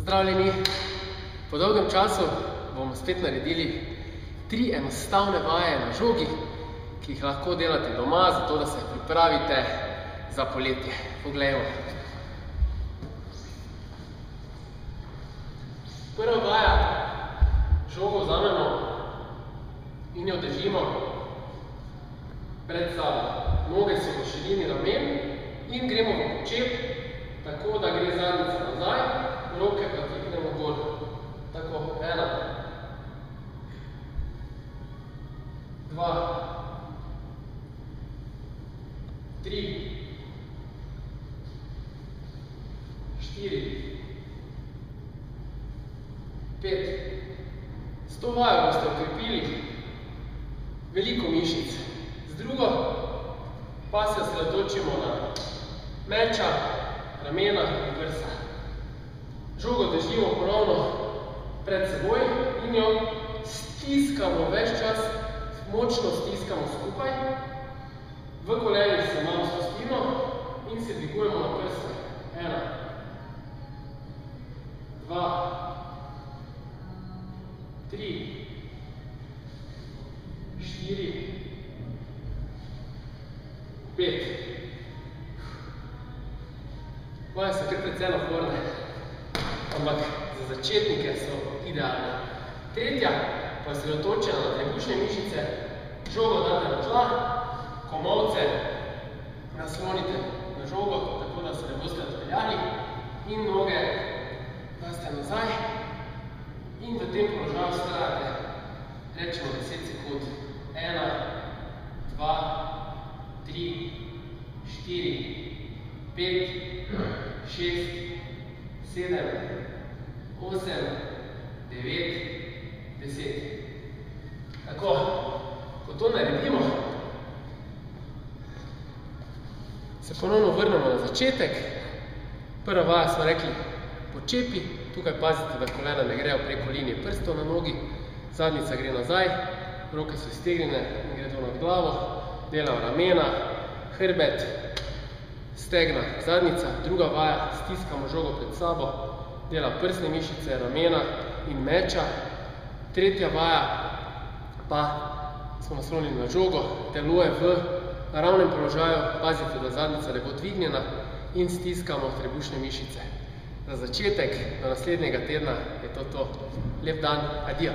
Pozdravljeni! Po dolgem času bomo spet naredili 3 enostavne vaje na žogi, ki jih lahko delate doma, zato da se pripravite za poletje. Poglejmo. Prva vaja, žogo vzamemo in jo držimo pred sabo. Noge so v širini ramen in gremo v počep, tako da gre zadnjica nazaj, roke pa dvignemo gor. Tako, 1, 2, 3, 4, 5. S to vajo boste okrepili veliko mišic. Z drugo pa se osredotočimo na meča, ramena in prsa. Žogo držimo ponovno pred seboj in jo stiskamo ves čas, močno stiskamo skupaj. V kolenih se malo spustimo in se dvigujemo na prste. 1, 2, 3, 4, 5. Vaje so kar precej naporne, ampak za začetnike so idealne. Tretja pa je osredotočena na trebušne mišice. Žogo date na tla, komolce naslonite na žogo, tako da se ne boste odpeljali, in noge daste nazaj in v tem položaju vztrajate, rečemo 10 sekund. 1, 2, 3, 4, 5, 6, 7, 8, 9, 10. Tako, ko to naredimo, se ponovno vrnemo na začetek. Prva vaja smo rekli počepi, tukaj pazite, da kolena ne grejo preko linije prstov na nogi, zadnjica gre nazaj, roke so iztegnjene in gredo nad glavo, delamo ramena, hrbet, stegna, zadnjica. Druga vaja, stiskamo žogo pred sabo, dela prsne mišice, ramena in meča. Tretja vaja pa smo naslonili na žogo, deluje v ravnem položaju, pazite, da zadnjica ne bo dvignjena in stiskamo trebušne mišice. Za začetek do naslednjega tedna je to. Lep dan, adijo!